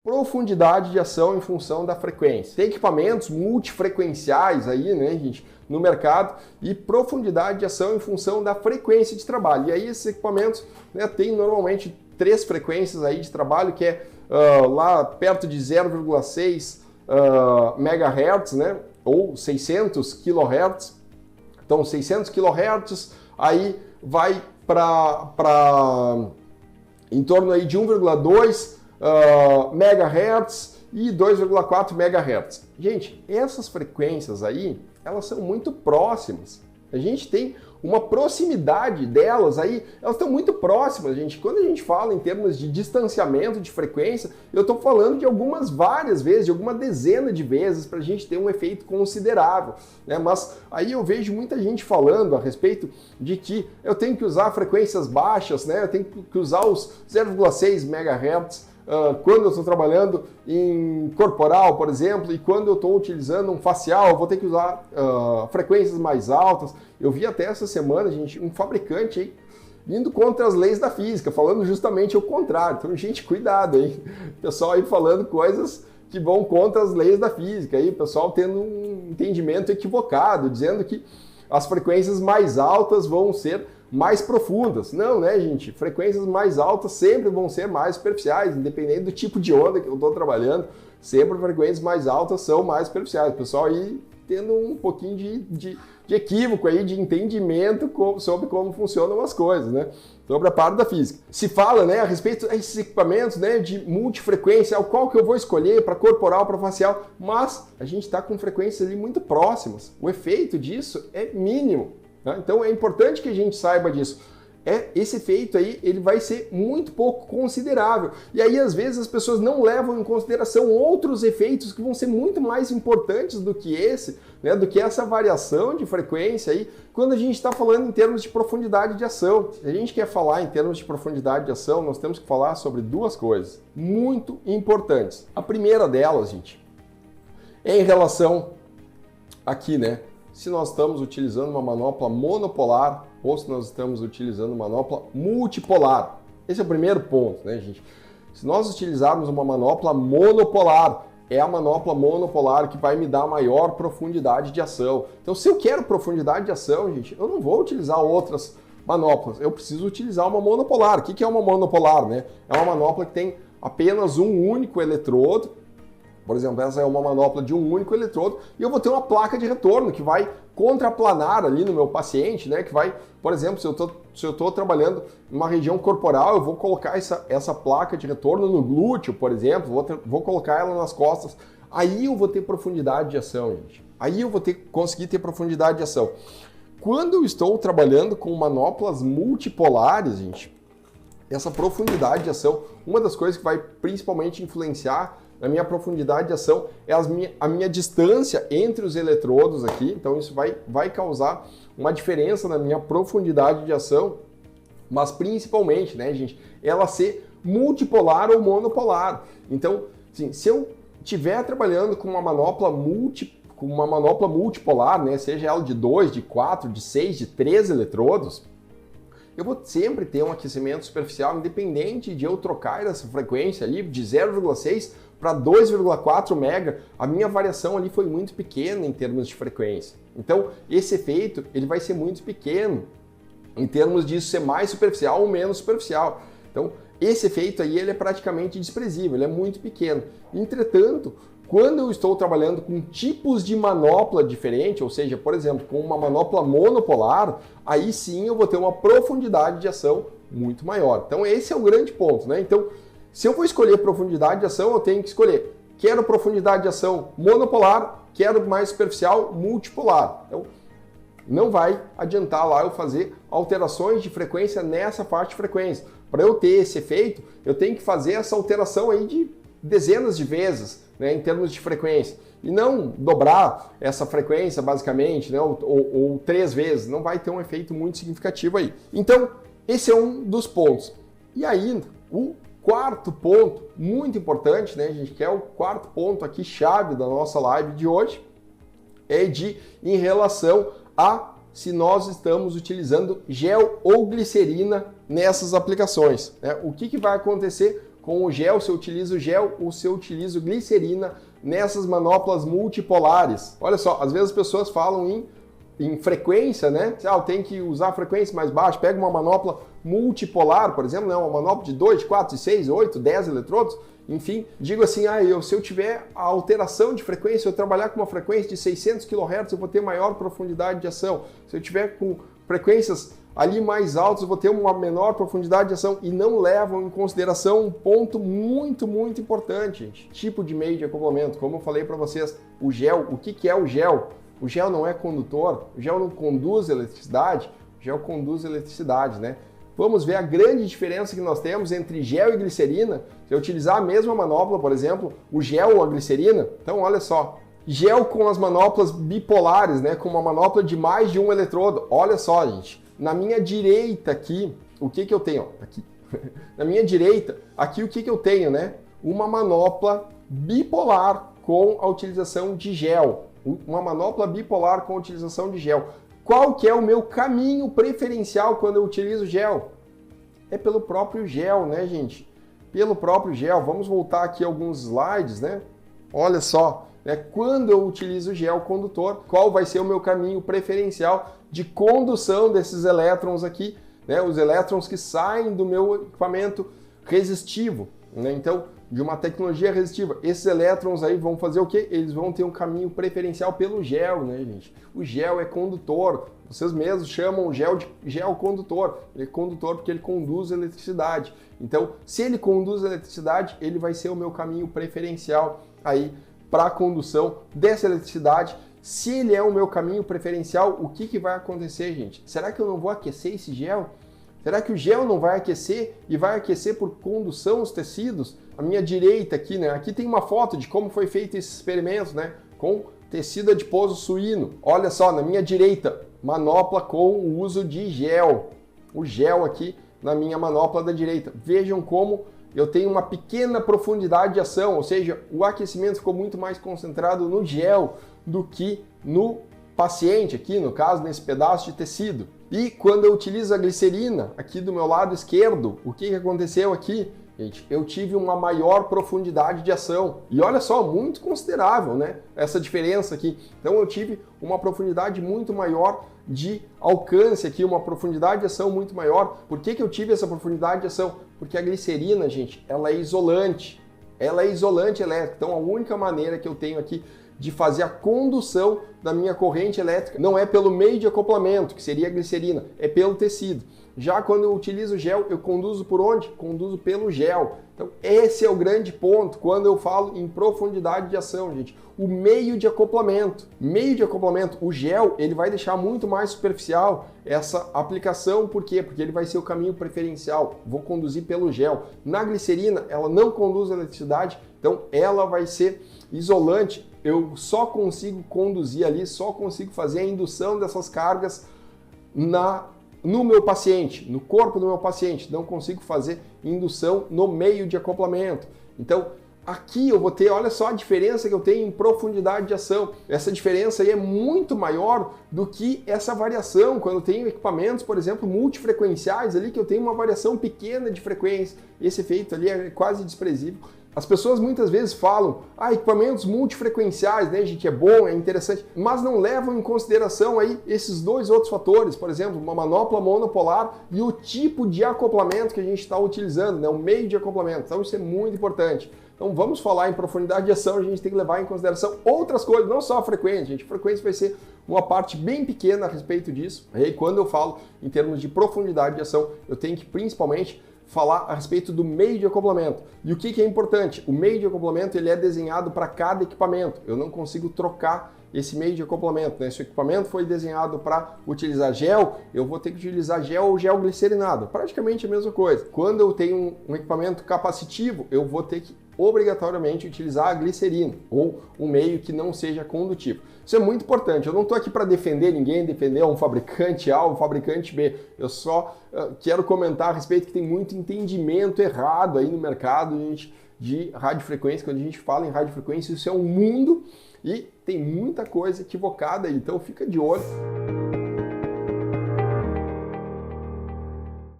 Profundidade de ação em função da frequência. Tem equipamentos multifrequenciais aí, né, gente, no mercado, e profundidade de ação em função da frequência de trabalho. E aí esses equipamentos, né, tem normalmente 3 frequências aí de trabalho, que é lá perto de 0,6 MHz, né, ou 600 kHz. Então 600 kHz aí vai para em torno aí de 1,2 MHz e 2,4 MHz. Gente, essas frequências aí, elas são muito próximas. A gente tem uma proximidade delas aí, elas estão muito próximas, gente. Quando a gente fala em termos de distanciamento de frequência, eu estou falando de várias vezes, de alguma dezena de vezes, para a gente ter um efeito considerável, né? Mas aí eu vejo muita gente falando a respeito de que eu tenho que usar frequências baixas, né? Eu tenho que usar os 0,6 MHz, quando eu estou trabalhando em corporal, por exemplo, e quando eu estou utilizando um facial, eu vou ter que usar frequências mais altas. Eu vi até essa semana, gente, um fabricante aí indo contra as leis da física, falando justamente o contrário. Então, gente, cuidado aí. O pessoal aí falando coisas que vão contra as leis da física, aí, o pessoal tendo um entendimento equivocado, dizendo que as frequências mais altas vão ser mais profundas. Não, né, gente? Frequências mais altas sempre vão ser mais superficiais, independente do tipo de onda que eu estou trabalhando, sempre frequências mais altas são mais superficiais. O pessoal aí tendo um pouquinho de equívoco aí, de entendimento sobre como funcionam as coisas, né? Sobre a parte da física. Se fala, né, a respeito desses equipamentos, né, de multifrequência, qual que eu vou escolher para corporal, para facial, mas a gente está com frequências ali muito próximas. O efeito disso é mínimo. Então é importante que a gente saiba disso. Esse efeito aí, ele vai ser muito pouco considerável. E aí, às vezes, as pessoas não levam em consideração outros efeitos que vão ser muito mais importantes do que esse, né, do que essa variação de frequência aí, quando a gente está falando em termos de profundidade de ação. Se a gente quer falar em termos de profundidade de ação, nós temos que falar sobre 2 coisas muito importantes. A primeira delas, gente, é em relação aqui, né? Se nós estamos utilizando uma manopla monopolar ou se nós estamos utilizando uma manopla multipolar. Esse é o primeiro ponto, né, gente? Se nós utilizarmos uma manopla monopolar, é a manopla monopolar que vai me dar maior profundidade de ação. Então, se eu quero profundidade de ação, gente, eu não vou utilizar outras manoplas, eu preciso utilizar uma monopolar. O que é uma monopolar, né? É uma manopla que tem apenas um único eletrodo. Por exemplo, essa é uma manopla de um único eletrodo e eu vou ter uma placa de retorno que vai contraplanar ali no meu paciente, né? Que vai, por exemplo, se eu estou trabalhando em uma região corporal, eu vou colocar essa placa de retorno no glúteo, por exemplo, vou colocar ela nas costas. Aí eu vou ter profundidade de ação, gente. Aí eu vou conseguir ter profundidade de ação. Quando eu estou trabalhando com manoplas multipolares, gente, essa profundidade de ação, uma das coisas que vai principalmente influenciar na minha profundidade de ação é a minha distância entre os eletrodos aqui, então isso vai causar uma diferença na minha profundidade de ação, mas principalmente, né, gente, ela ser multipolar ou monopolar. Então, assim, se eu estiver trabalhando com uma manopla multipolar, né, seja ela de 2, de 4, de 6, de 3 eletrodos, eu vou sempre ter um aquecimento superficial, independente de eu trocar essa frequência ali de 0,6 para 2,4 MHz, a minha variação ali foi muito pequena em termos de frequência. Então, esse efeito ele vai ser muito pequeno em termos de ser mais superficial ou menos superficial. Então, esse efeito aí ele é praticamente desprezível, ele é muito pequeno. Entretanto, quando eu estou trabalhando com tipos de manopla diferente, ou seja, por exemplo, com uma manopla monopolar, aí sim eu vou ter uma profundidade de ação muito maior. Então esse é o grande ponto, né? Então, se eu vou escolher profundidade de ação, eu tenho que escolher. Quero profundidade de ação monopolar, quero mais superficial, multipolar. Então, não vai adiantar lá eu fazer alterações de frequência nessa faixa de frequência. Para eu ter esse efeito, eu tenho que fazer essa alteração aí de dezenas de vezes, né, em termos de frequência. E não dobrar essa frequência, basicamente, né, ou 3 vezes. Não vai ter um efeito muito significativo aí. Então, esse é um dos pontos. E ainda, o quarto ponto, muito importante, né, gente, que é o quarto ponto aqui, chave da nossa live de hoje, é em relação a se nós estamos utilizando gel ou glicerina nessas aplicações, né? O que vai acontecer com o gel, se eu utilizo gel ou se eu utilizo glicerina nessas manoplas multipolares. Olha só, às vezes as pessoas falam em frequência, né? Eu tenho que usar frequência mais baixa, pega uma manopla multipolar, por exemplo, né? Uma manopla de 2, 4, 6, 8, 10 eletrodos, enfim, digo assim, se eu tiver a alteração de frequência, eu trabalhar com uma frequência de 600 kHz, eu vou ter maior profundidade de ação. Se eu tiver com frequências ali mais altas, eu vou ter uma menor profundidade de ação, e não levam em consideração um ponto muito, muito importante, gente. Tipo de meio de acoplamento, como eu falei para vocês, o gel, o que é o gel? O gel não é condutor, o gel não conduz eletricidade, o gel conduz eletricidade, né? Vamos ver a grande diferença que nós temos entre gel e glicerina. Se eu utilizar a mesma manopla, por exemplo, o gel ou a glicerina, então olha só, gel com as manoplas bipolares, né? Com uma manopla de mais de um eletrodo, olha só, gente, na minha direita aqui, o que eu tenho? Aqui. Na minha direita, aqui o que eu tenho, né? Uma manopla bipolar com a utilização de gel. Uma manopla bipolar com a utilização de gel. Qual que é o meu caminho preferencial quando eu utilizo gel? É pelo próprio gel, né, gente? Pelo próprio gel. Vamos voltar aqui alguns slides, né? Olha só, né? Quando eu utilizo gel condutor, qual vai ser o meu caminho preferencial de condução desses elétrons aqui, né? Os elétrons que saem do meu equipamento resistivo, né? Então, de uma tecnologia resistiva. Esses elétrons aí vão fazer o quê? Eles vão ter um caminho preferencial pelo gel, né, gente? O gel é condutor. Vocês mesmos chamam o gel de gel condutor. Ele é condutor porque ele conduz eletricidade. Então, se ele conduz eletricidade, ele vai ser o meu caminho preferencial aí para a condução dessa eletricidade. Se ele é o meu caminho preferencial, o que vai acontecer, gente? Será que eu não vou aquecer esse gel? Será que o gel não vai aquecer e vai aquecer por condução os tecidos? A minha direita aqui, né? Aqui tem uma foto de como foi feito esse experimento, né? Com tecido adiposo suíno. Olha só, na minha direita, manopla com o uso de gel. O gel aqui na minha manopla da direita. Vejam como eu tenho uma pequena profundidade de ação, ou seja, o aquecimento ficou muito mais concentrado no gel do que no paciente aqui, no caso, nesse pedaço de tecido. E quando eu utilizo a glicerina, aqui do meu lado esquerdo, o que aconteceu aqui? Gente, eu tive uma maior profundidade de ação. E olha só, muito considerável, né? Essa diferença aqui. Então eu tive uma profundidade muito maior de alcance aqui, uma profundidade de ação muito maior. Por que eu tive essa profundidade de ação? Porque a glicerina, gente, ela é isolante. Ela é isolante elétrica. Então a única maneira que eu tenho aqui de fazer a condução da minha corrente elétrica não é pelo meio de acoplamento, que seria a glicerina, é pelo tecido. Já quando eu utilizo gel, eu conduzo por onde? Conduzo pelo gel. Então esse é o grande ponto quando eu falo em profundidade de ação, gente. O meio de acoplamento. Meio de acoplamento, o gel, ele vai deixar muito mais superficial essa aplicação. Por quê? Porque ele vai ser o caminho preferencial. Vou conduzir pelo gel. Na glicerina, ela não conduz eletricidade, então ela vai ser isolante. Eu só consigo conduzir ali, só consigo fazer a indução dessas cargas no meu paciente, no corpo do meu paciente. Não consigo fazer indução no meio de acoplamento. Então, aqui eu vou ter, olha só a diferença que eu tenho em profundidade de ação. Essa diferença aí é muito maior do que essa variação quando eu tenho equipamentos, por exemplo, multifrequenciais ali, que eu tenho uma variação pequena de frequência. Esse efeito ali é quase desprezível. As pessoas muitas vezes falam, equipamentos multifrequenciais, né, gente, é bom, é interessante, mas não levam em consideração aí esses dois outros fatores, por exemplo, uma manopla monopolar e o tipo de acoplamento que a gente está utilizando, né, o meio de acoplamento. Então isso é muito importante. Então vamos falar em profundidade de ação, a gente tem que levar em consideração outras coisas, não só a frequência, gente. A frequência vai ser uma parte bem pequena a respeito disso. E quando eu falo em termos de profundidade de ação, eu tenho que principalmente falar a respeito do meio de acoplamento. E o que é importante? O meio de acoplamento ele é desenhado para cada equipamento. Eu não consigo trocar esse meio de acoplamento, né? Se o equipamento foi desenhado para utilizar gel, eu vou ter que utilizar gel ou gel glicerinado. Praticamente a mesma coisa. Quando eu tenho um equipamento capacitivo, eu vou ter que obrigatoriamente utilizar a glicerina ou um meio que não seja condutivo. Isso é muito importante. Eu não estou aqui para defender ninguém, defender um fabricante A ou um fabricante B. Eu só quero comentar a respeito que tem muito entendimento errado aí no mercado, gente, de radiofrequência. Quando a gente fala em radiofrequência, isso é um mundo e tem muita coisa equivocada aí. Então fica de olho.